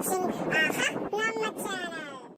watching Aha Nama channel.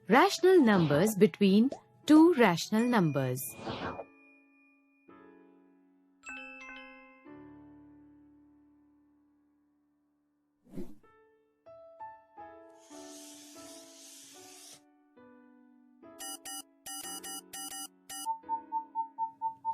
Rational numbers between two rational numbers.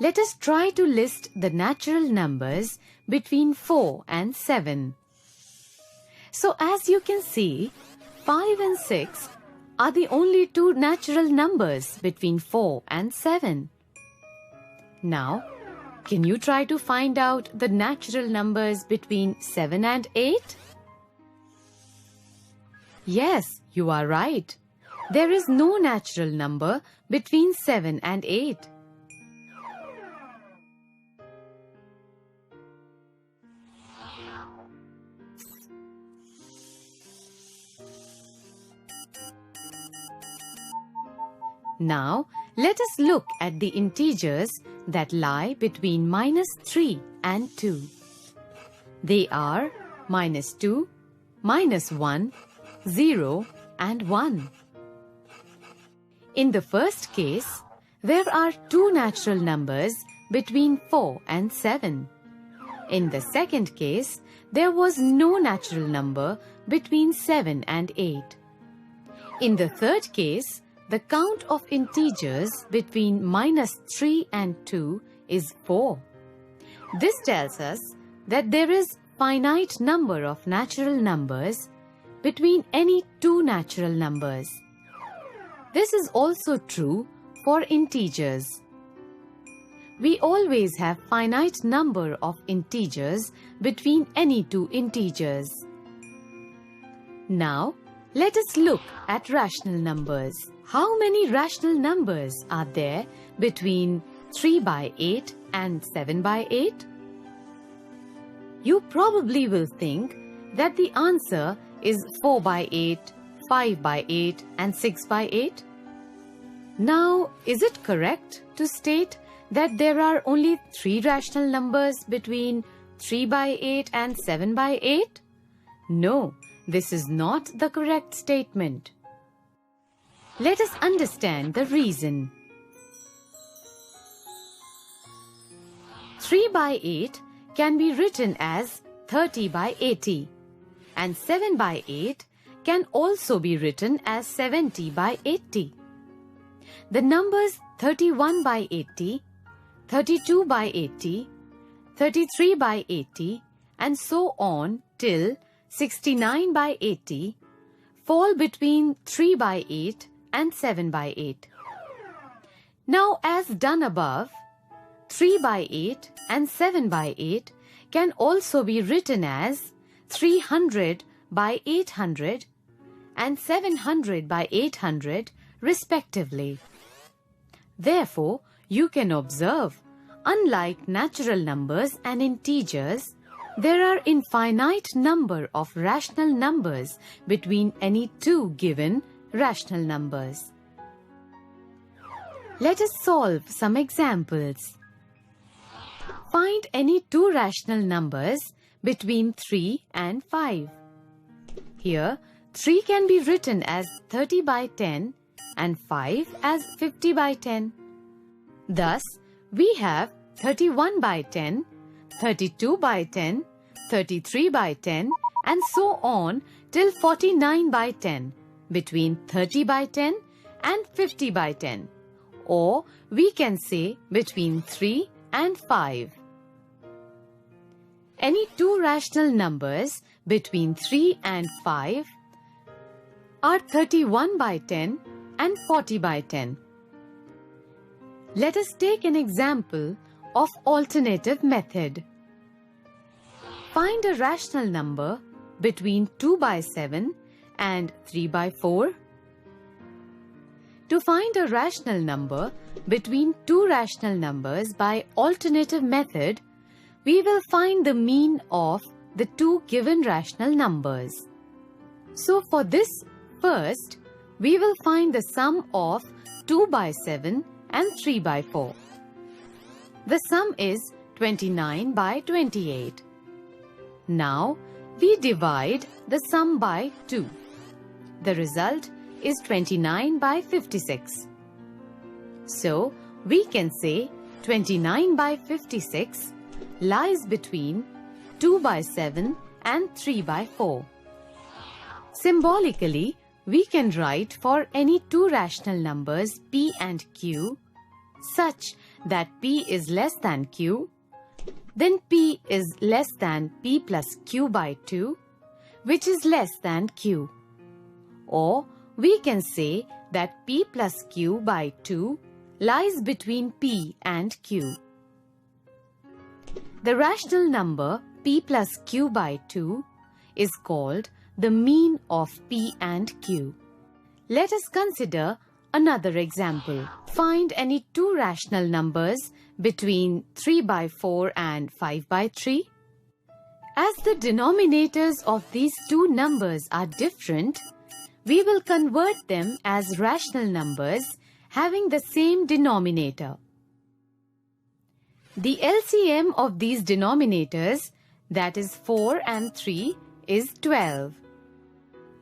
Let us try to list the natural numbers between 4 and 7. So as you can see, 5 and 6 are the only two natural numbers between 4 and 7. Now, can you try to find out the natural numbers between 7 and 8? Yes, you are right. There is no natural number between 7 and 8. Now, let us look at the integers that lie between -3 and 2. They are -2, -1, 0 and 1. In the first case, there are two natural numbers between 4 and 7. In the second case, there was no natural number between 7 and 8. In the third case, the count of integers between -3 and 2 is 4. This tells us that there is finite number of natural numbers between any two natural numbers. This is also true for integers. We always have finite number of integers between any two integers. Now, let us look at rational numbers. How many rational numbers are there between 3 by 8 and 7 by 8? You probably will think that the answer is 4 by 8, 5 by 8 and 6 by 8. Now, is it correct to state that there are only 3 rational numbers between 3 by 8 and 7 by 8? No, this is not the correct statement. Let us understand the reason. 3 by 8 can be written as 30 by 80, and 7 by 8 can also be written as 70 by 80. The numbers 31 by 80, 32 by 80, 33 by 80, and so on till 69 by 80 fall between 3 by 8 and 7 by 8. Now, as done above, 3 by 8 and 7 by 8 can also be written as 300 by 800 and 700 by 800 respectively. Therefore, you can observe, unlike natural numbers and integers, there are infinite number of rational numbers between any two given rational numbers. Let us solve some examples. Find any two rational numbers between 3 and 5. Here, 3 can be written as 30 by 10 and 5 as 50 by 10. Thus, we have 31 by 10, 32 by 10, 33 by 10 and so on till 49 by 10. Between 30 by 10 and 50 by 10, or we can say between 3 and 5. Any two rational numbers between 3 and 5 are 31 by 10 and 40 by 10. Let us take an example of alternative method. Find a rational number between 2 by 7 and 3 by 4? To find a rational number between two rational numbers by alternative method, we will find the mean of the two given rational numbers. So for this, first, we will find the sum of 2 by 7 and 3 by 4. The sum is 29 by 28. Now, we divide the sum by 2. The result is 29 by 56. So, we can say 29 by 56 lies between 2 by 7 and 3 by 4. Symbolically, we can write for any two rational numbers p and q such that p is less than q, then p is less than p plus q by 2, which is less than q. Or we can say that p plus q by 2 lies between p and q. The rational number p plus q by 2 is called the mean of p and q. Let us consider another example. Find any two rational numbers between 3 by 4 and 5 by 3. As the denominators of these two numbers are different, we will convert them as rational numbers having the same denominator. The LCM of these denominators, that is 4 and 3, is 12.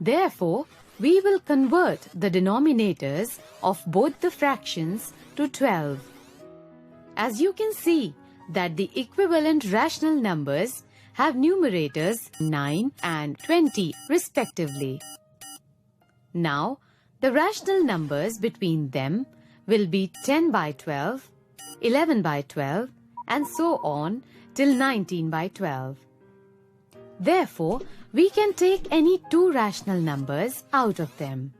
Therefore, we will convert the denominators of both the fractions to 12. As you can see that the equivalent rational numbers have numerators 9 and 20 respectively. Now, the rational numbers between them will be 10 by 12, 11 by 12, and so on till 19 by 12. Therefore, we can take any two rational numbers out of them.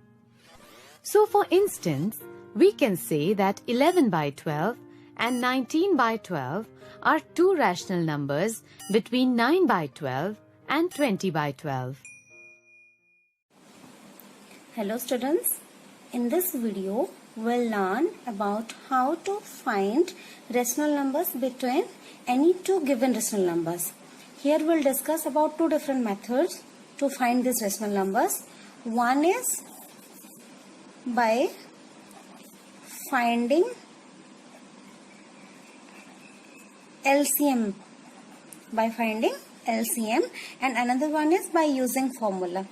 So, for instance, we can say that 11 by 12 and 19 by 12 are two rational numbers between 9 by 12 and 20 by 12. Hello students, in this video we'll learn about how to find rational numbers between any two given rational numbers. Here we'll discuss about two different methods to find these rational numbers. One is by finding LCM, and another one is by using formula.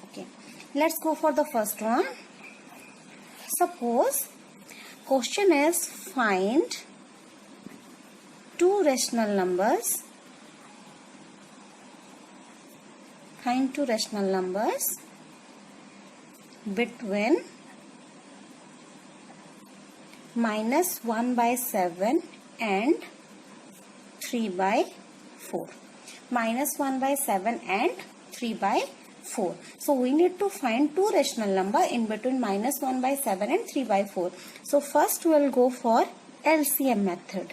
Okay, let's go for the first one. Suppose question is find two rational numbers. Find two rational numbers between minus 1 by 7 and 3 by 4. Minus 1 by 7 and 3 by 4. So we need to find two rational number in between minus 1 by 7 and 3 by 4. So first we will go for LCM method.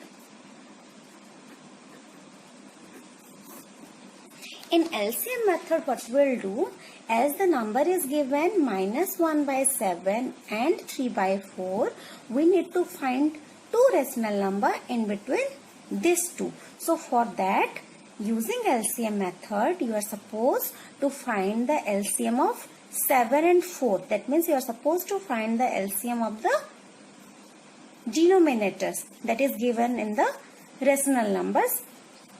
In LCM method, what we will do, as the number is given minus 1 by 7 and 3 by 4, we need to find two rational number in between these two. So for that, using LCM method, you are supposed to find the LCM of 7 and 4. That means you are supposed to find the LCM of the denominators that is given in the rational numbers.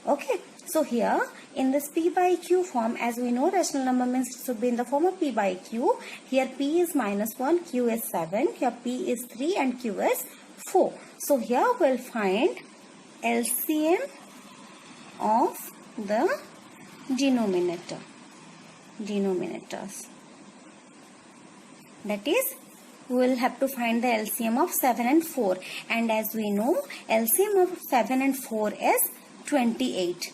Okay, so here in this p by q form, as we know rational number means it should be in the form of p by q. Here p is minus 1, q is 7, here p is 3 and q is 4. So here we will find LCM of the denominators. That is, we will have to find the LCM of 7 and 4. And as we know, LCM of 7 and 4 is 28.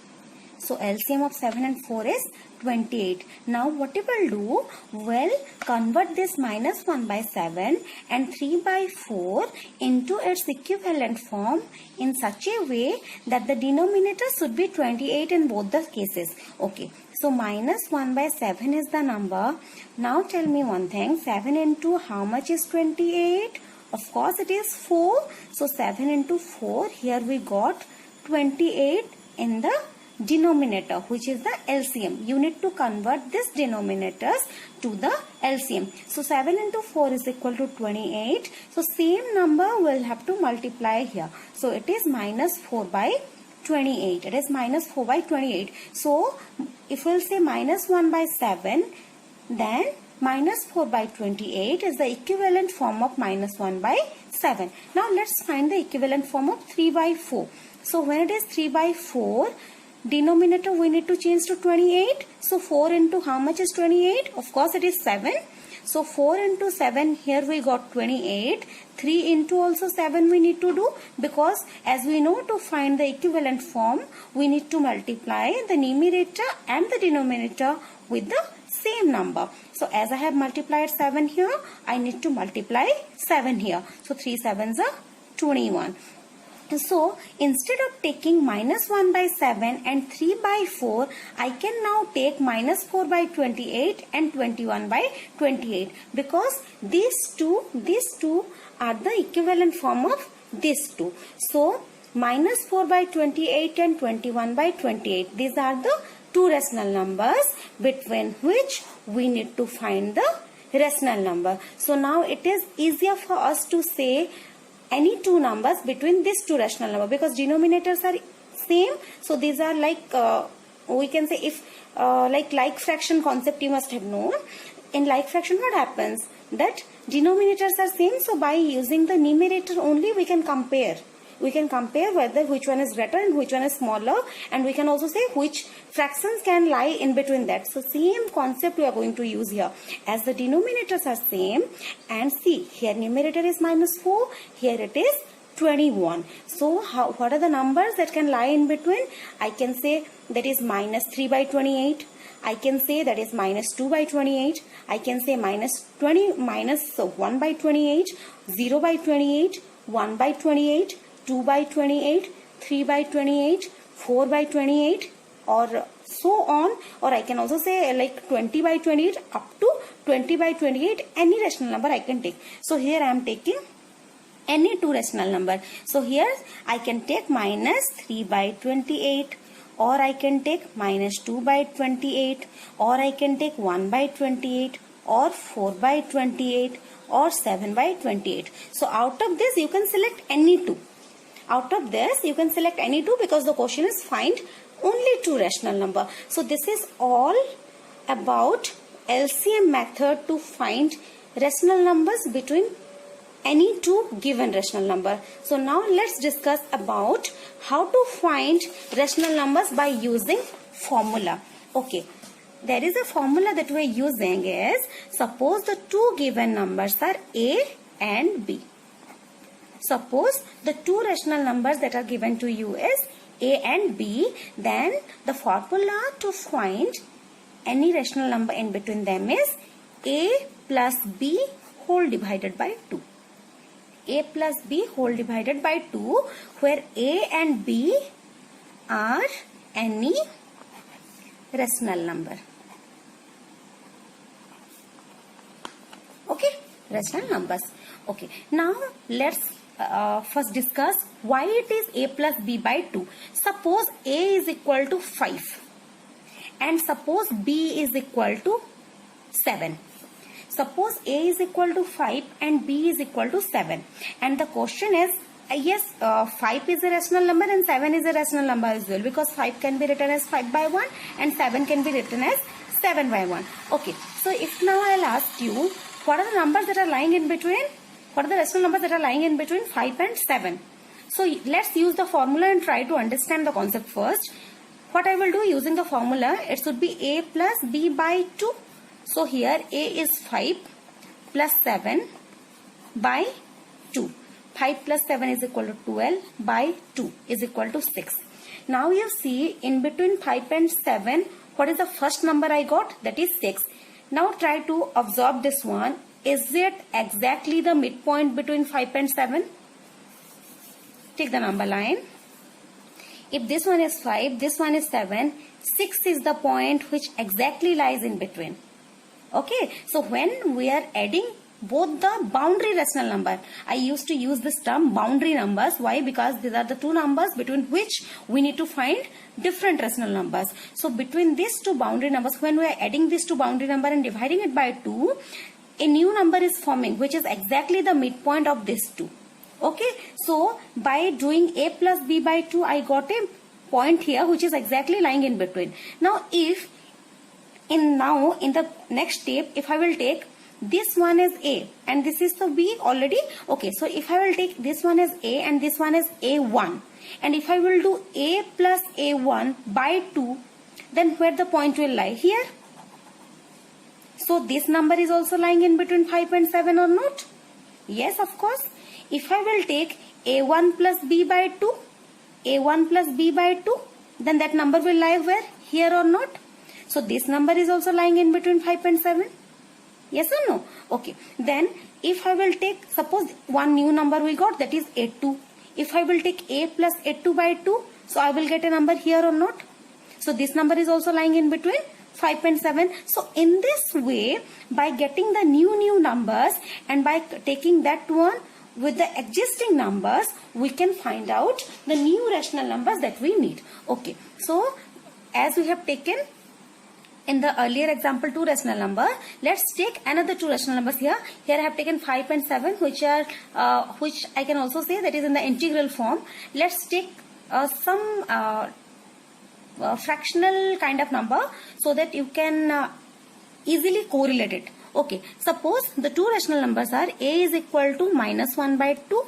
So LCM of 7 and 4 is 28. Now what we will do, we'll convert this minus 1 by 7 and 3 by 4 into its equivalent form in such a way that the denominator should be 28 in both the cases. Okay, so minus 1 by 7 is the number. Now tell me one thing, 7 into how much is 28? Of course it is 4. So 7 into 4, here we got 28 in the denominator, which is the LCM. You need to convert this denominators to the LCM. So 7 into 4 is equal to 28. So same number will have to multiply here. So it is minus 4 by 28. It is minus 4 by 28. So if we'll say minus 1 by 7, then minus 4 by 28 is the equivalent form of minus 1 by 7. Now let's find the equivalent form of 3 by 4. So when it is 3 by 4, denominator we need to change to 28. So 4 into how much is 28? Of course it is 7. So 4 into 7, here we got 28. 3 into also 7 we need to do, because as we know, to find the equivalent form we need to multiply the numerator and the denominator with the same number. So as I have multiplied 7 here, I need to multiply 7 here. So 3 7s are 21. So instead of taking minus 1 by 7 and 3 by 4, I can now take minus 4 by 28 and 21 by 28, because these two are the equivalent form of these two. So minus 4 by 28 and 21 by 28, these are the two rational numbers between which we need to find the rational number. So now it is easier for us to say any two numbers between these two rational numbers, because denominators are same. So these are like we can say, if like fraction concept you must have known. In like fraction what happens, that denominators are same, so by using the numerator only we can compare whether which one is greater and which one is smaller, and we can also say which fractions can lie in between that. So same concept we are going to use here, as the denominators are same. And see, here numerator is minus 4, here it is 21. So what are the numbers that can lie in between? I can say that is minus 3 by 28. I can say that is minus 2 by 28. I can say minus 1 by 28, 0 by 28, 1 by 28, 2 by 28, 3 by 28, 4 by 28, or so on. Or I can also say like 20 by 28 up to 20 by 28, any rational number I can take. So here I am taking any two rational number. So here I can take minus 3 by 28, or I can take minus 2 by 28, or I can take 1 by 28, or 4 by 28, or 7 by 28. So out of this you can select any two. Out of this you can select any two, because the question is find only two rational number. So this is all about LCM method to find rational numbers between any two given rational number. So now let's discuss about how to find rational numbers by using formula. Okay, there is a formula that we are using is, suppose the two given numbers are A and B. Suppose the two rational numbers that are given to you is A and B, then the formula to find any rational number in between them is A plus B whole divided by 2. A plus B whole divided by 2, where A and B are any rational number. Okay, rational numbers. Okay, now let's first discuss why it is A plus B by 2. Suppose A is equal to 5 and suppose B is equal to 7. Suppose A is equal to 5 and B is equal to 7. And the question is, yes, 5 is a rational number and 7 is a rational number as well, because 5 can be written as 5 by 1 and 7 can be written as 7 by 1. Okay, so if now I'll ask you, what are the numbers that are lying in between? What are the rational numbers that are lying in between 5 and 7? So let's use the formula and try to understand the concept first. What I will do using the formula, it should be A plus B by 2. So here A is 5 plus 7 by 2. 5 plus 7 is equal to 12 by 2 is equal to 6. Now you see in between 5 and 7, what is the first number I got? That is 6. Now try to observe this one. Is it exactly the midpoint between 5 and 7? Take the number line. If this one is 5, this one is 7, 6 is the point which exactly lies in between. Okay, so when we are adding both the boundary rational number, I used to use this term boundary numbers. Why? Because these are the two numbers between which we need to find different rational numbers. So between these two boundary numbers, when we are adding these two boundary number and dividing it by 2, a new number is forming which is exactly the midpoint of these two. Okay, so by doing a plus b by 2, I got a point here which is exactly lying in between. Now if in the next step, if I will take this one is a and this is the b already. Okay, so if I will take this one as a and this one is a1, and if I will do a plus a1 by 2, then where the point will lie? Here. So this number is also lying in between 5 and 7 or not? Yes, of course. If I will take a1 plus b by 2, a1 plus b by 2, then that number will lie where? Here or not? So this number is also lying in between 5 and 7. Yes or no? Okay. Then if I will take, suppose one new number we got, that is a2. If I will take a plus a2 by 2, so I will get a number here or not? So this number is also lying in between 5 and 7. So in this way, by getting the new numbers and by taking that one with the existing numbers, we can find out the new rational numbers that we need. Okay. So as we have taken in the earlier example 2 rational number, let's take another 2 rational numbers here. Here I have taken 5 and 7, which are which I can also say that is in the integral form. Let's take some fractional kind of number so that you can easily correlate it. Okay, suppose the 2 rational numbers are a is equal to minus 1 by 2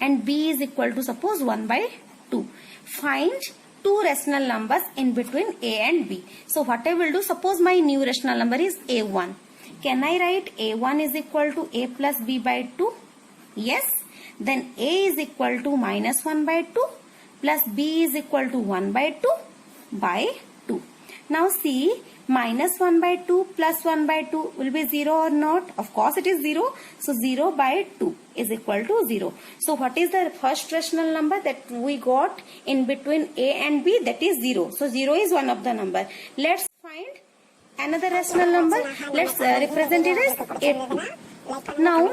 and b is equal to suppose 1 by 2. Find 2 rational numbers in between a and b. So what I will do, suppose my new rational number is a1. Can I write a1 is equal to a plus b by 2? Yes. Then a is equal to minus 1 by 2 plus b is equal to 1 by 2 by 2. Now see, minus 1 by 2 plus 1 by 2 will be 0 or not? Of course it is 0. So 0 by 2 is equal to 0. So what is the first rational number that we got in between a and b? That is 0. So 0 is one of the number. Let's find another rational number. Let's represent it as a2. Now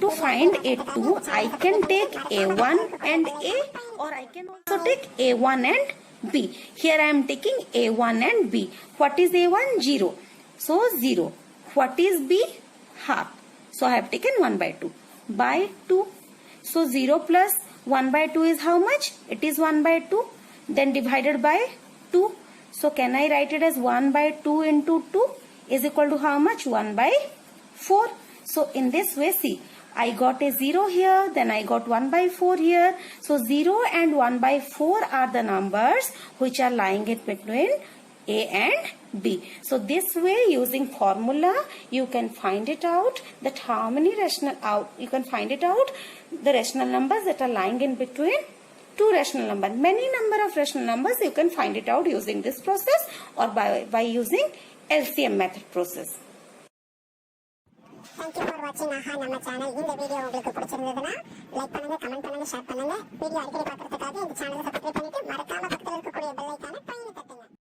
to find a2, I can take a1 and a, or I can also take a1 and b. Here I am taking a1 and b. What is a1? 0. So 0. What is b? Half. So I have taken 1 by 2 by 2. So 0 plus 1 by 2 is how much? It is 1 by 2. Then divided by 2. So can I write it as 1 by 2 into 2 is equal to how much? 1 by 4. So in this way, see, I got a 0 here, then I got 1 by 4 here. So 0 and 1 by 4 are the numbers which are lying in between a and b. So this way, using formula, you can find it out that how many you can find it out the rational numbers that are lying in between 2 rational numbers. Many number of rational numbers you can find it out using this process or by using LCM method process. Thank you for watching நம்ம channel. இந்த video உங்களுக்கு பிடிச்சிருந்ததுன்னா like பண்ணுங்க, comment பண்ணுங்க, share பண்ணுங்க. Video அடிக்கடி பார்க்கறதுக்காக இந்த சேனலை சப்ஸ்கிரைப் பண்ணிட்டு மறக்காம பக்கத்துல இருக்கக்கூடிய பெல் ஐகானை